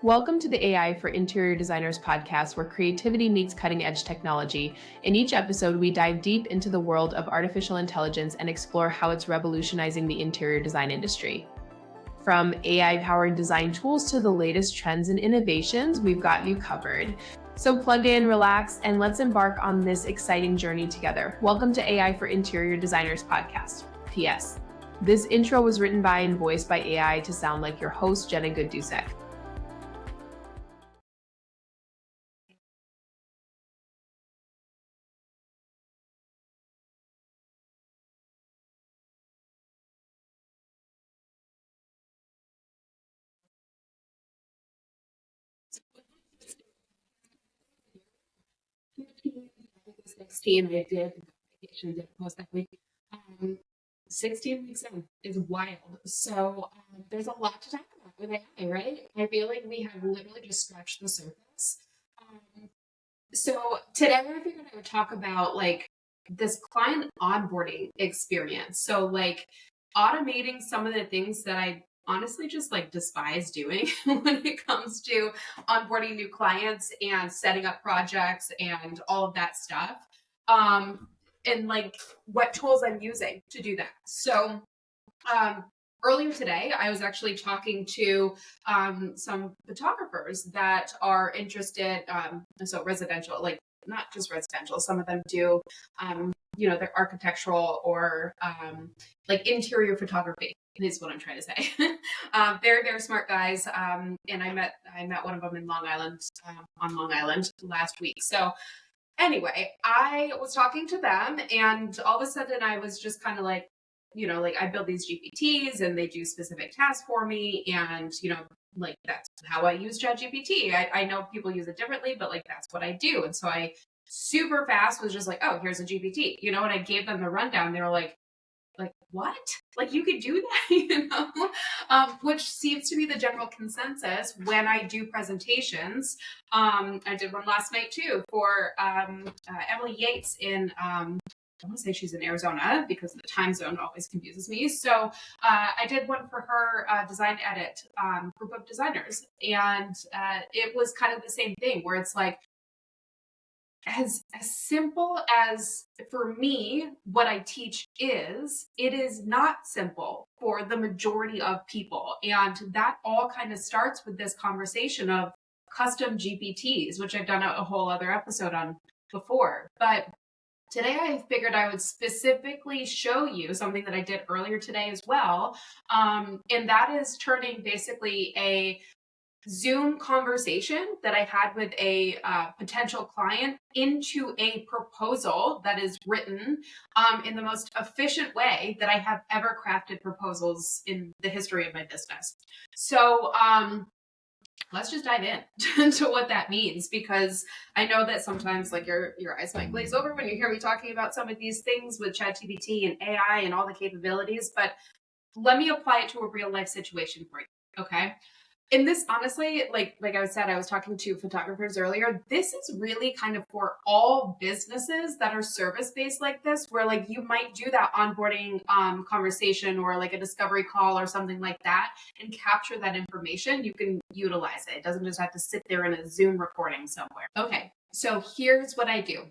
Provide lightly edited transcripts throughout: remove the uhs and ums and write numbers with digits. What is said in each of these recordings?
Welcome to the AI for Interior Designers podcast, where creativity meets cutting edge technology. In each episode, we dive deep into the world of artificial intelligence and explore how it's revolutionizing the interior design industry. From AI-powered design tools to the latest trends and innovations, we've got you covered. So plug in, relax, and let's embark on this exciting journey together. Welcome to AI for Interior Designers podcast. P.S. This intro was written by and voiced by AI to sound like your host, Jenna Gaidusek. Was 16, I did vacation, did post that week. Um, 16 weeks in is wild. So there's a lot to talk about with AI, right? I feel like we have literally just scratched the surface. So today I figured I would talk about like this client onboarding experience. So like automating some of the things that I honestly just like despise doing when it comes to onboarding new clients and setting up projects and all of that stuff. And like what tools I'm using to do that. So um, earlier today, I was actually talking to some photographers that are interested, so residential, like not just residential, some of them do, they're architectural or like interior photography is what I'm trying to say. Very, very smart guys. And I met one of them in Long Island, on Long Island last week. So anyway, I was talking to them and all of a sudden I was just kind of like, like I build these GPTs and they do specific tasks for me. And, like that's how I use ChatGPT. I know people use it differently, but like that's what I do. And so I super fast was just like, oh, here's a GPT, and I gave them the rundown. They were like what? Like you could do that, which seems to be the general consensus when I do presentations. I did one last night too for Emily Yates in I want to say she's in Arizona because the time zone always confuses me. So I did one for her design edit group of designers. And it was kind of the same thing where it's like, as simple as for me, what I teach it is not simple for the majority of people. And that all kind of starts with this conversation of custom GPTs, which I've done a whole other episode on before. But today I figured I would specifically show you something that I did earlier today as well. And that is turning basically a Zoom conversation that I had with a potential client into a proposal that is written in the most efficient way that I have ever crafted proposals in the history of my business. So let's just dive in to what that means, because I know that sometimes like your eyes might glaze over when you hear me talking about some of these things with ChatGPT and AI and all the capabilities, but let me apply it to a real life situation for you, okay? And this honestly, like I said, I was talking to photographers earlier. This is really kind of for all businesses that are service-based like this, where like you might do that onboarding conversation or like a discovery call or something like that and capture that information. You can utilize it. It doesn't just have to sit there in a Zoom recording somewhere. Okay, so here's what I do.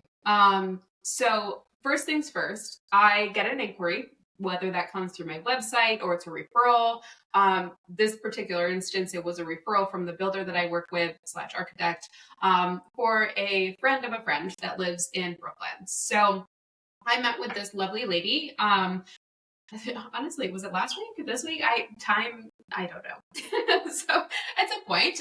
So first things first, I get an inquiry, whether that comes through my website or it's a referral. This particular instance, it was a referral from the builder that I work with / architect for a friend of a friend that lives in Brooklyn. So I met with this lovely lady. Honestly, was it last week or this week? I don't know. So at some point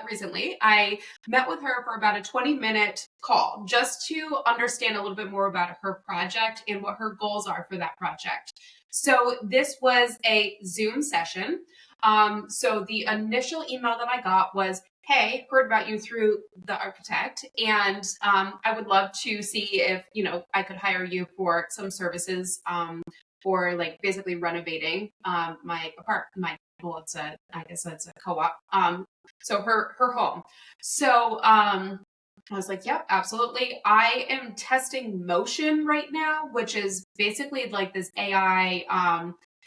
recently, I met with her for about a 20-minute call just to understand a little bit more about her project and what her goals are for that project. So this was a Zoom session. So the initial email that I got was, hey, heard about you through the architect, and I would love to see if, I could hire you for some services for like basically renovating my apartment. I guess it's a co-op. So her home. So I was like, yep, absolutely. I am testing Motion right now, which is basically like this AI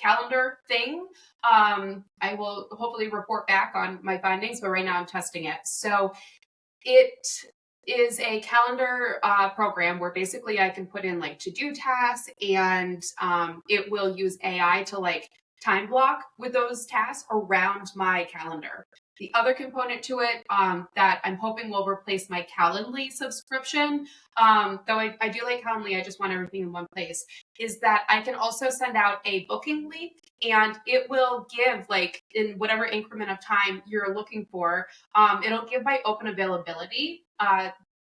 calendar thing. I will hopefully report back on my findings, but right now I'm testing it. So it is a calendar program where basically I can put in like to-do tasks, and it will use AI to like time block with those tasks around my calendar. The other component to it that I'm hoping will replace my Calendly subscription, though I do like Calendly, I just want everything in one place, is that I can also send out a booking link, and it will give, like, in whatever increment of time you're looking for, it'll give my open availability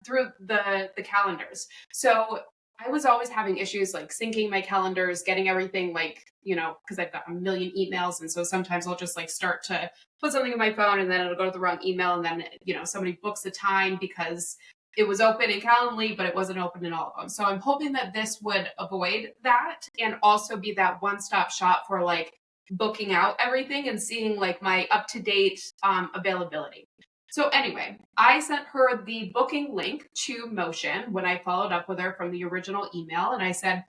through the calendars. So I was always having issues like syncing my calendars, getting everything like, because I've got a million emails. And so sometimes I'll just like start to put something in my phone and then it'll go to the wrong email. And then, somebody books the time because it was open in Calendly, but it wasn't open in all of them. So I'm hoping that this would avoid that and also be that one-stop shop for like booking out everything and seeing like my up-to-date availability. So anyway, I sent her the booking link to Motion when I followed up with her from the original email. And I said,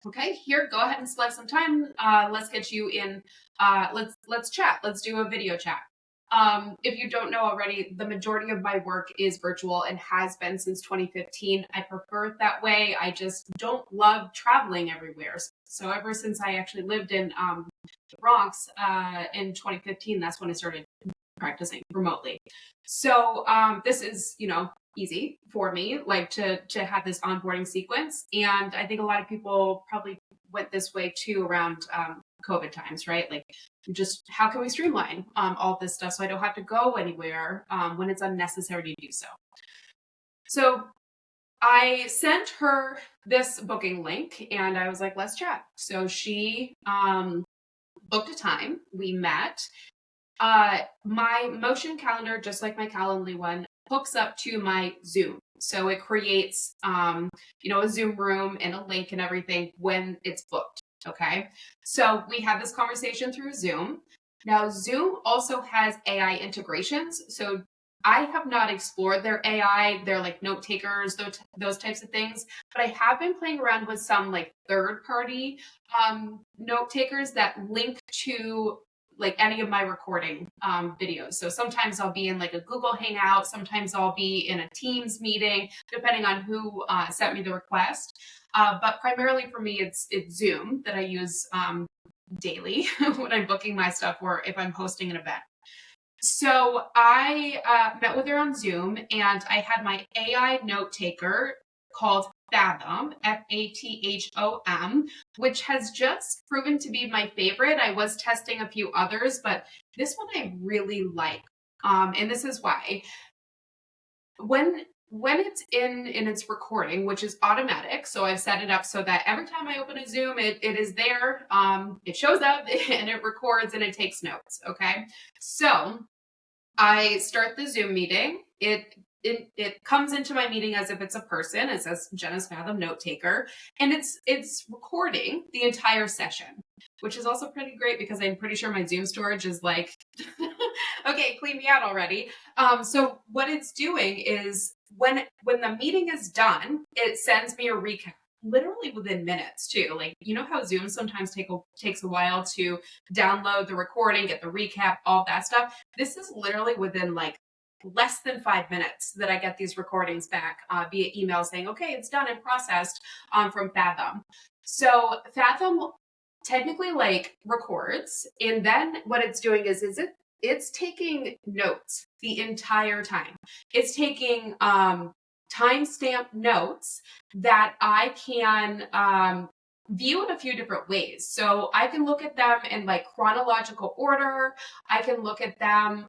okay, here, go ahead and select some time. Let's get you in. Let's chat. Let's do a video chat. If you don't know already, the majority of my work is virtual and has been since 2015. I prefer it that way. I just don't love traveling everywhere. So ever since I actually lived in the Bronx in 2015, that's when I started practicing remotely. So this is, easy for me, like to have this onboarding sequence. And I think a lot of people probably went this way too around COVID times, right? Like just how can we streamline all this stuff so I don't have to go anywhere when it's unnecessary to do so. So I sent her this booking link and I was like, let's chat. So she booked a time. We met. My Motion calendar, just like my Calendly one, hooks up to my Zoom. So it creates, a Zoom room and a link and everything when it's booked. Okay. So we had this conversation through Zoom. Now, Zoom also has AI integrations. So I have not explored their AI. They're like note takers, those types of things. But I have been playing around with some like third party note takers that link to like any of my recording videos. So sometimes I'll be in like a Google Hangout, sometimes I'll be in a Teams meeting, depending on who sent me the request. But primarily for me, it's Zoom that I use daily when I'm booking my stuff or if I'm hosting an event. So I met with her on Zoom and I had my AI note taker called Fathom, Fathom, which has just proven to be my favorite. I was testing a few others, but this one I really like. And this is why. When it's in its recording, which is automatic, so I've set it up so that every time I open a Zoom, it is there, it shows up and it records and it takes notes, okay? So I start the Zoom meeting. It comes into my meeting as if it's a person. It says Jenna's Fathom note taker, and it's recording the entire session, which is also pretty great because I'm pretty sure my Zoom storage is like, okay, clean me out already. So what it's doing is when the meeting is done, it sends me a recap. Literally within minutes too. Like, how Zoom sometimes takes a while to download the recording, get the recap, all that stuff. This is literally within like less than 5 minutes that I get these recordings back via email saying, okay, it's done and processed from Fathom. So Fathom technically like records, and then what it's doing is it's taking notes the entire time. It's taking timestamp notes that I can view in a few different ways. So I can look at them in like chronological order. I can look at them,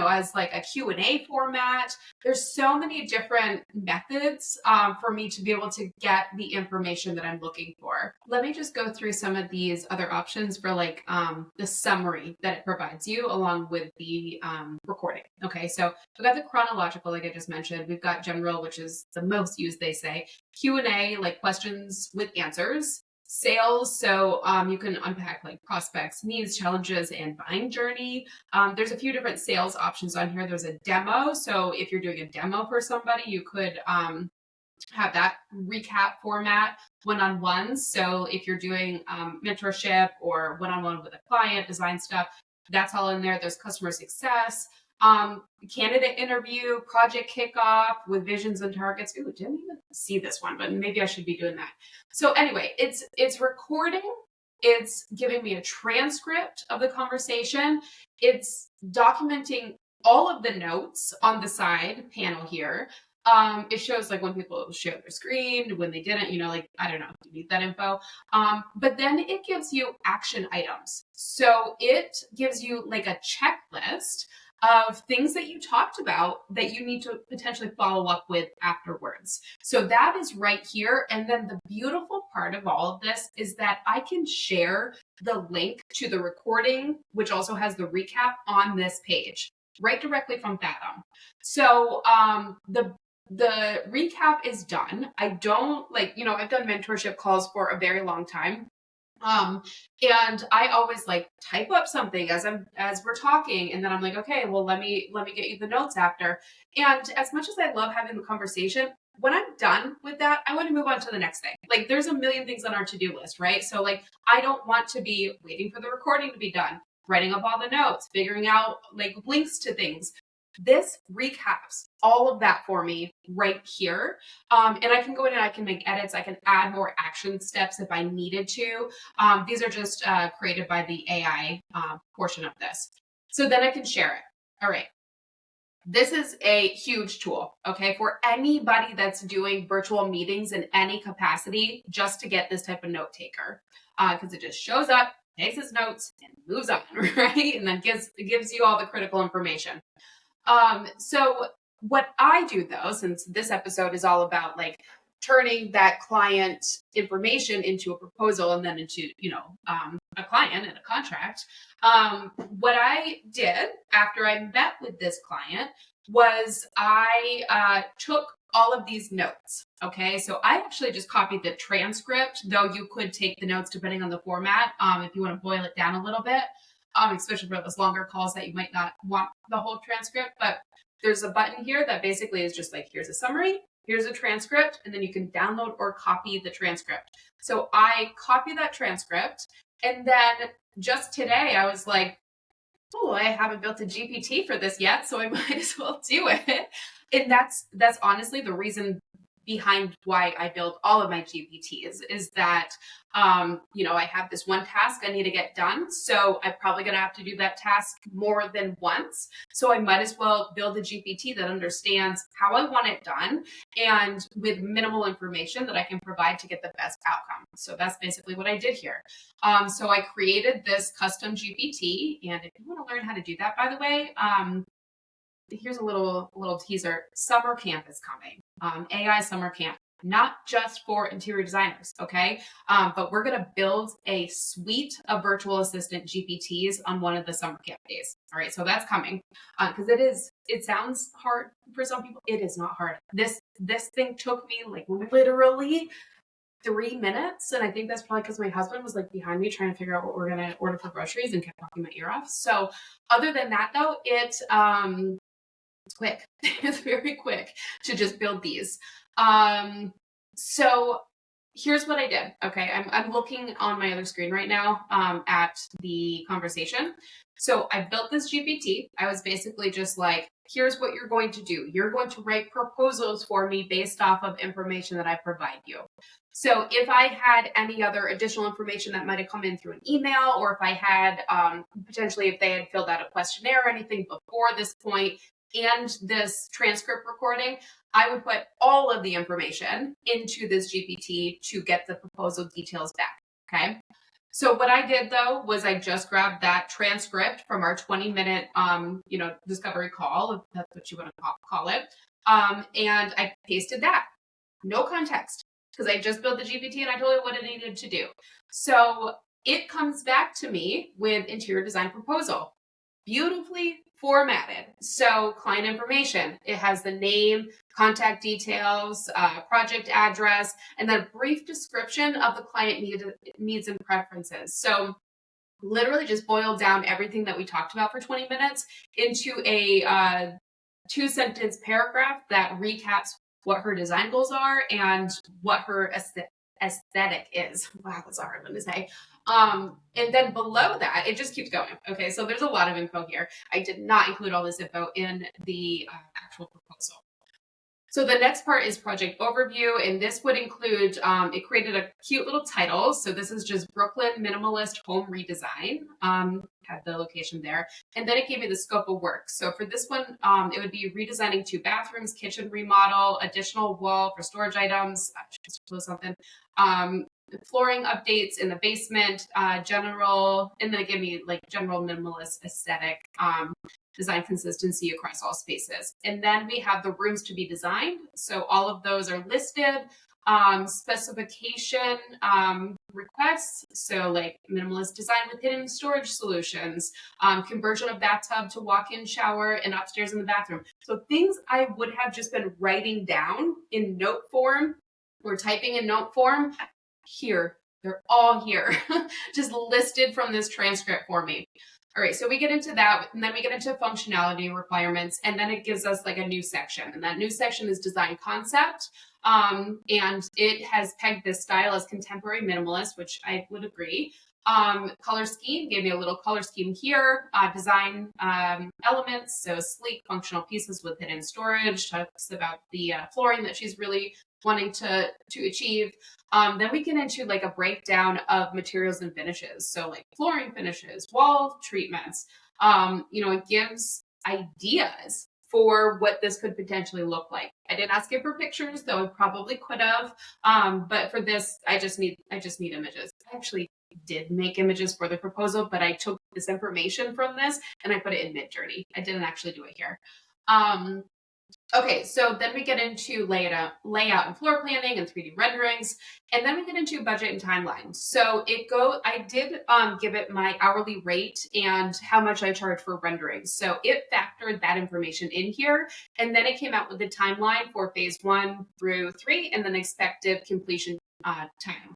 as like a Q&A format. There's so many different methods for me to be able to get the information that I'm looking for. Let me just go through some of these other options for like the summary that it provides you along with the recording. Okay, so we've got the chronological, like I just mentioned. We've got general, which is the most used, they say. Q&A, like questions with answers. Sales, so you can unpack like prospects, needs, challenges, and buying journey. There's a few different sales options on here. There's a demo, so if you're doing a demo for somebody, you could have that recap format one-on-ones. So if you're doing mentorship or one-on-one with a client, design stuff, that's all in there. There's customer success, candidate interview, project kickoff with visions and targets. Ooh, didn't even see this one, but maybe I should be doing that. So anyway, it's recording. It's giving me a transcript of the conversation. It's documenting all of the notes on the side panel here. It shows like when people share their screen, when they didn't, like, I don't know if you need that info. But then it gives you action items. So it gives you like a checklist of things that you talked about that you need to potentially follow up with afterwards. So that is right here. And then the beautiful part of all of this is that I can share the link to the recording, which also has the recap on this page, right directly from Fathom. So the recap is done. I don't I've done mentorship calls for a very long time. And I always like type up something as we're talking, and then I'm like, okay, well, let me get you the notes after. And as much as I love having the conversation, when I'm done with that, I want to move on to the next thing. Like, there's a million things on our to-do list, right? So like, I don't want to be waiting for the recording to be done, writing up all the notes, figuring out like links to things. This recaps all of that for me right here. And I can go in and I can make edits. I can add more action steps if I needed to. These are just created by the AI portion of this. So then I can share it. All right. This is a huge tool, okay, for anybody that's doing virtual meetings in any capacity, just to get this type of note taker, because it just shows up, takes its notes, and moves on, right? And then gives you all the critical information. So what I do though, since this episode is all about like turning that client information into a proposal and then into, a client and a contract, what I did after I met with this client was I took all of these notes. Okay. So I actually just copied the transcript, though you could take the notes depending on the format. If you want to boil it down a little bit. Especially for those longer calls that you might not want the whole transcript. But there's a button here that basically is just like, here's a summary, here's a transcript, and then you can download or copy the transcript. So I copy that transcript. And then just today, I was like, oh, I haven't built a GPT for this yet, so I might as well do it. And that's honestly the reason behind why I build all of my GPTs is that, I have this one task I need to get done. So I'm probably going to have to do that task more than once. So I might as well build a GPT that understands how I want it done and with minimal information that I can provide to get the best outcome. So that's basically what I did here. So I created this custom GPT. And if you want to learn how to do that, by the way, here's a little teaser. Summer camp is coming. AI summer camp, not just for interior designers, okay? But we're gonna build a suite of virtual assistant GPTs on one of the summer camp days. All right, so that's coming because it sounds hard for some people. It is not hard. This thing took me like literally 3 minutes, and I think that's probably because my husband was like behind me trying to figure out what we're gonna order for groceries and kept talking my ear off. So other than that, though, it's quick. It's very quick to just build these. So here's what I did. Okay, I'm looking on my other screen right now at the conversation. So I built this GPT. I was basically just like, here's what you're going to do. You're going to write proposals for me based off of information that I provide you. So if I had any other additional information that might have come in through an email, or if I had potentially if they had filled out a questionnaire or anything before this point, and this transcript recording, I would put all of the information into this GPT to get the proposal details back, okay? So what I did though, was I just grabbed that transcript from our 20-minute, discovery call, if that's what you want to call it. And I pasted that, no context, because I just built the GPT and I told it what it needed to do. So it comes back to me with interior design proposal, beautifully formatted. So client information, it has the name, contact details, project address, and then a brief description of the client needs and preferences. So literally just boiled down everything that we talked about for 20 minutes into a 2-sentence paragraph that recaps what her design goals are, and what her aesthetic is. Wow, that's a hard one to say. And then below that, it just keeps going. Okay, so there's a lot of info here. I did not include all this info in the actual proposal. So the next part is project overview, and this would include, it created a cute little title. So this is just Brooklyn Minimalist Home Redesign, had the location there. And then it gave me the scope of work. So for this one, it would be redesigning 2 bathrooms, kitchen remodel, additional wall for storage items, just close something, flooring updates in the basement, general, and then it gave me like general minimalist aesthetic, design consistency across all spaces. And then we have the rooms to be designed. So all of those are listed. Specification requests. So like minimalist design with hidden storage solutions, conversion of bathtub to walk-in shower and upstairs in the bathroom. So things I would have just been writing down in note form or typing in note form here. They're all here, just listed from this transcript for me. All right, so we get into that, and then we get into functionality requirements, and then it gives us like a new section, and that new section is design concept, and it has pegged this style as contemporary minimalist, which I would agree. Color scheme, gave me a little color scheme here. Design elements, so sleek functional pieces with hidden storage, talks about the flooring that she's really wanting to achieve. Then we get into like a breakdown of materials and finishes. So like flooring finishes, wall treatments, it gives ideas for what this could potentially look like. I didn't ask it for pictures, though I probably could have. But for this, I just need images. I actually did make images for the proposal, but I took this information from this and I put it in Midjourney. I didn't actually do it here. Okay, so then we get into layout and floor planning and 3D renderings, and then we get into budget and timeline. So I did give it my hourly rate and how much I charge for rendering. So it factored that information in here, and then it came out with the timeline for phase 1 through 3 and then expected completion time.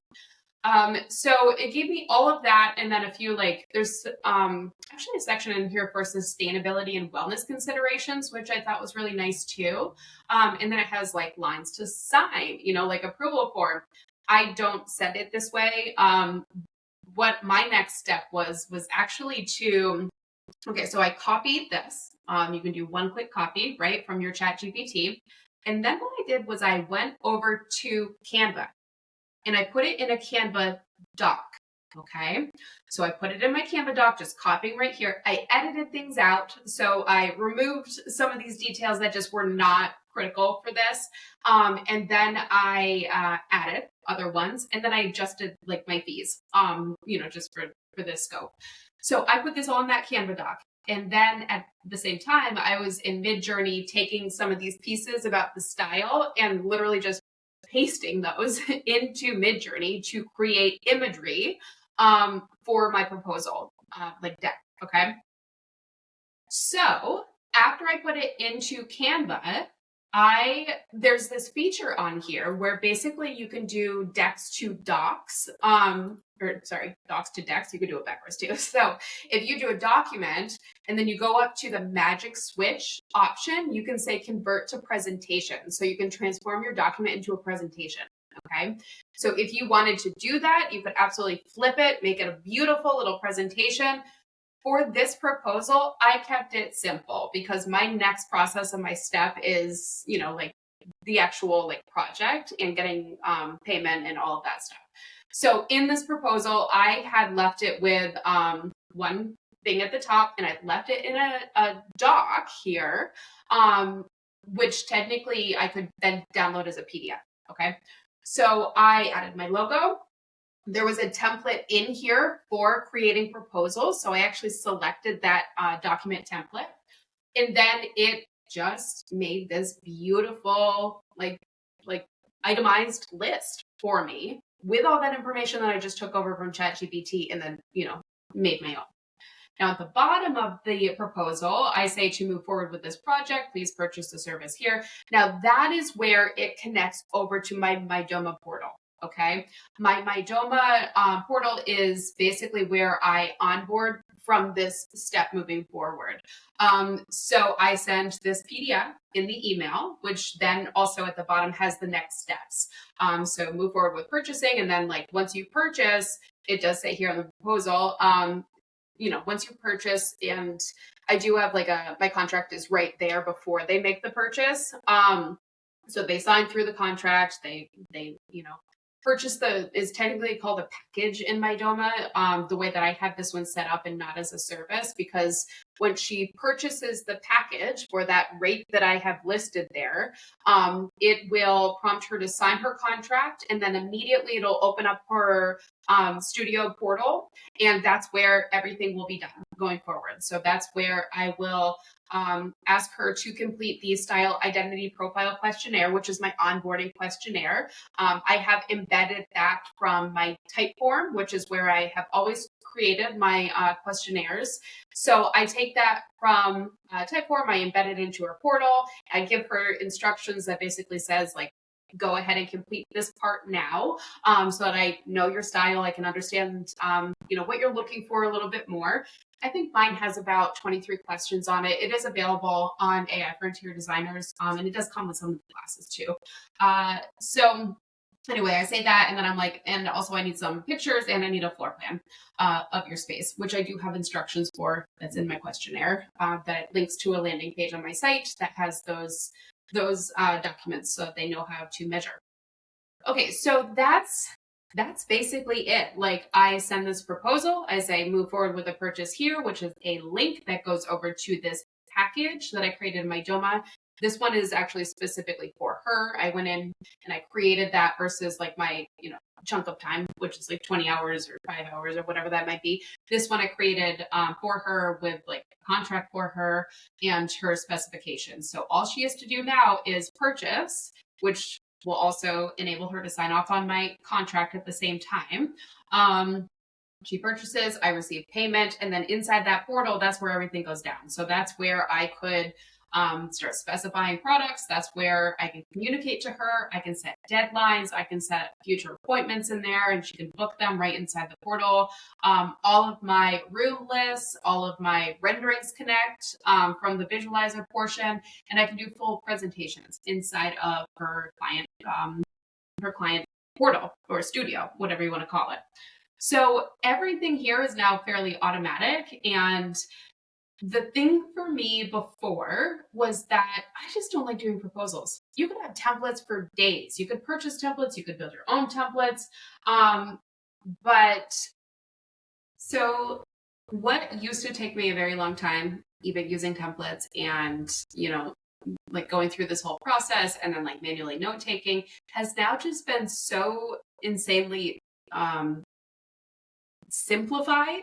So it gave me all of that, and then a few there's actually a section in here for sustainability and wellness considerations, which I thought was really nice too. And then it has like lines to sign, like approval form. I don't send it this way. What my next step was actually okay, so I copied this. You can do one-click copy, right, from your chat GPT. And then what I did was I went over to Canva. And I put it in a Canva doc, okay? So I put it in my Canva doc, just copying right here. I edited things out. So I removed some of these details that just were not critical for this. And then I added other ones. And then I adjusted like my fees, just for this scope. So I put this all in that Canva doc. And then at the same time, I was in Midjourney taking some of these pieces about the style and literally just pasting those into Midjourney to create imagery for my proposal, like deck, okay? So after I put it into Canva, there's this feature on here where basically you can do decks to docs, docs to decks. You could do it backwards too. So if you do a document and then you go up to the magic switch option, you can say convert to presentation. So you can transform your document into a presentation. Okay. So if you wanted to do that, you could absolutely flip it, make it a beautiful little presentation. For this proposal, I kept it simple because my next process and my step is, the actual project and getting payment and all of that stuff. So in this proposal, I had left it with one thing at the top, and I left it in a doc here, which technically I could then download as a PDF. Okay. So I added my logo. There was a template in here for creating proposals. So I actually selected that document template. And then it just made this beautiful, like itemized list for me with all that information that I just took over from ChatGPT and then, made my own. Now at the bottom of the proposal, I say to move forward with this project, please purchase the service here. Now that is where it connects over to my MyDoma portal. Okay, my MyDoma portal is basically where I onboard from this step moving forward. So I send this PDF in the email, which then also at the bottom has the next steps. So move forward with purchasing. And then like once you purchase, it does say here on the proposal, once you purchase, and I do have like my contract is right there before they make the purchase. So they sign through the contract, they purchase is technically called a package in my DOMA, the way that I have this one set up and not as a service, because when she purchases the package for that rate that I have listed there, it will prompt her to sign her contract, and then immediately it'll open up her studio portal, and that's where everything will be done going forward. So that's where I will ask her to complete the style identity profile questionnaire, which is my onboarding questionnaire. I have embedded that from my Typeform, which is where I have always created my questionnaires. So I take that from Typeform, I embed it into her portal. I give her instructions that basically says like, go ahead and complete this part now, so that I know your style. I can understand, what you're looking for a little bit more. I think mine has about 23 questions on it. It is available on AI for interior designers, and it does come with some of the classes too. So anyway, I say that, and then I'm like, and also I need some pictures and I need a floor plan of your space, which I do have instructions for. That's in my questionnaire, that links to a landing page on my site that has those documents so they know how to measure. Okay, so that's basically it. Like I send this proposal, I say move forward with a purchase here, which is a link that goes over to this package that I created in my DOMA. This one is actually specifically for her. I went in and I created that versus like my, chunk of time, which is like 20 hours or 5 hours or whatever that might be. This one I created for her with like a contract for her and her specifications. So all she has to do now is purchase, which will also enable her to sign off on my contract at the same time. She purchases, I receive payment, and then inside that portal, that's where everything goes down. So that's where I could start specifying products. That's where I can communicate to her. I can set deadlines. I can set future appointments in there, and she can book them right inside the portal. All of my room lists, all of my renderings connect from the visualizer portion, and I can do full presentations inside of her client portal or studio, whatever you want to call it. So everything here is now fairly automatic. And the thing for me before was that I just don't like doing proposals. You could have templates for days. You could purchase templates. You could build your own templates. But so what used to take me a very long time, even using templates and, like going through this whole process and then like manually note taking, has now just been so insanely simplified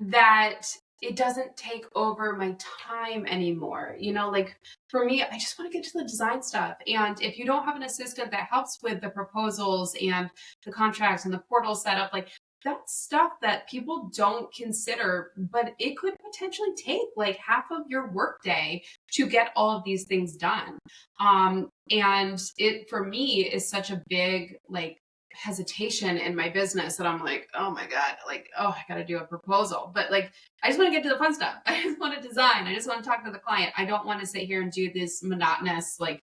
that it doesn't take over my time anymore. Like for me, I just want to get to the design stuff. And if you don't have an assistant that helps with the proposals and the contracts and the portal setup, like that's stuff that people don't consider, but it could potentially take like half of your workday to get all of these things done. And it, for me, is such a big, like, hesitation in my business that I'm like, oh my God, like, oh, I got to do a proposal. But like, I just want to get to the fun stuff. I just want to design. I just want to talk to the client. I don't want to sit here and do this monotonous, like,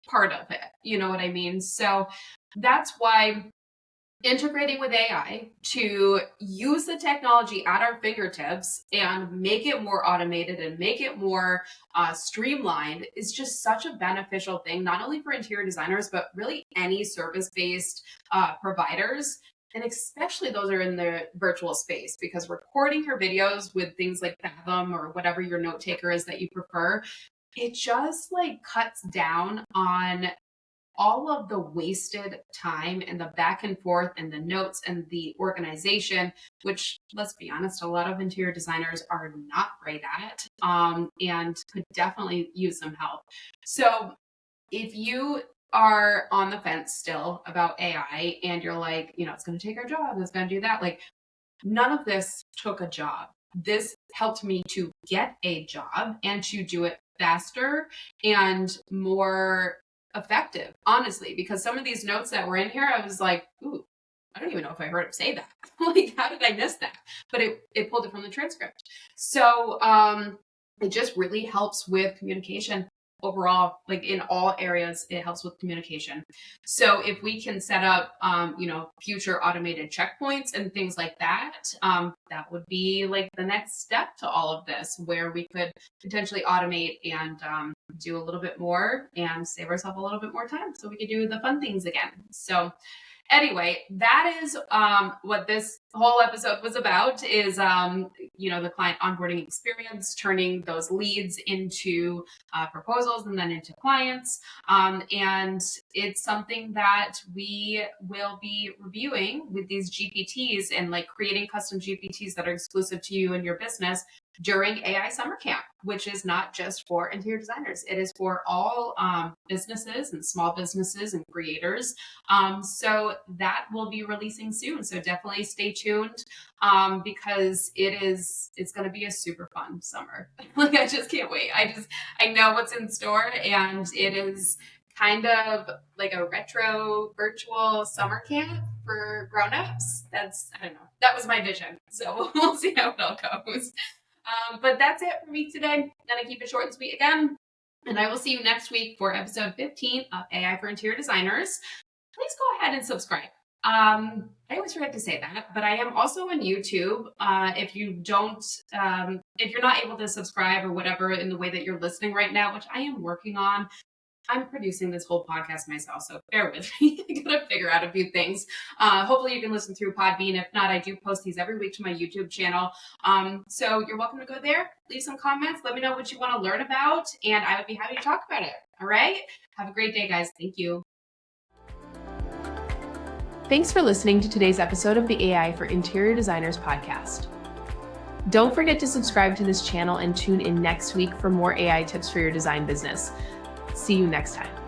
part of it. You know what I mean? So that's why integrating with AI to use the technology at our fingertips and make it more automated and make it more streamlined is just such a beneficial thing, not only for interior designers, but really any service-based providers. And especially those are in the virtual space, because recording your videos with things like Fathom or whatever your note taker is that you prefer, it just like cuts down on all of the wasted time and the back and forth and the notes and the organization, which, let's be honest, a lot of interior designers are not great at, and could definitely use some help. So if you are on the fence still about AI and you're like, it's going to take our job, it's going to do that, like, none of this took a job. This helped me to get a job and to do it faster and more effective, honestly, because some of these notes that were in here, I was like, ooh, I don't even know if I heard him say that. Like, how did I miss that? But it pulled it from the transcript. So it just really helps with communication overall, like in all areas, it helps with communication. So if we can set up, future automated checkpoints and things like that, that would be like the next step to all of this, where we could potentially automate and do a little bit more and save ourselves a little bit more time so we could do the fun things again. So anyway, that is what this whole episode was about, is, the client onboarding experience, turning those leads into proposals and then into clients. And it's something that we will be reviewing with these GPTs and like creating custom GPTs that are exclusive to you and your business during AI Summer Camp, which is not just for interior designers. It is for all businesses and small businesses and creators. So that will be releasing soon. So definitely stay tuned because it's going to be a super fun summer. Like, I just can't wait. I know what's in store, and it is kind of like a retro virtual summer camp for grown-ups. I don't know. That was my vision. So we'll see how it all goes. But that's it for me today. I'm going to keep it short and sweet again. And I will see you next week for episode 15 of AI for Interior Designers. Please go ahead and subscribe. I always forget to say that, but I am also on YouTube. If you're not able to subscribe or whatever in the way that you're listening right now, which I am working on, I'm producing this whole podcast myself, so bear with me. I gotta figure out a few things. Hopefully you can listen through Podbean. If not, I do post these every week to my YouTube channel. So you're welcome to go there, leave some comments, let me know what you want to learn about, and I would be happy to talk about it. All right? Have a great day, guys. Thank you. Thanks for listening to today's episode of the AI for Interior Designers podcast. Don't forget to subscribe to this channel and tune in next week for more AI tips for your design business. See you next time.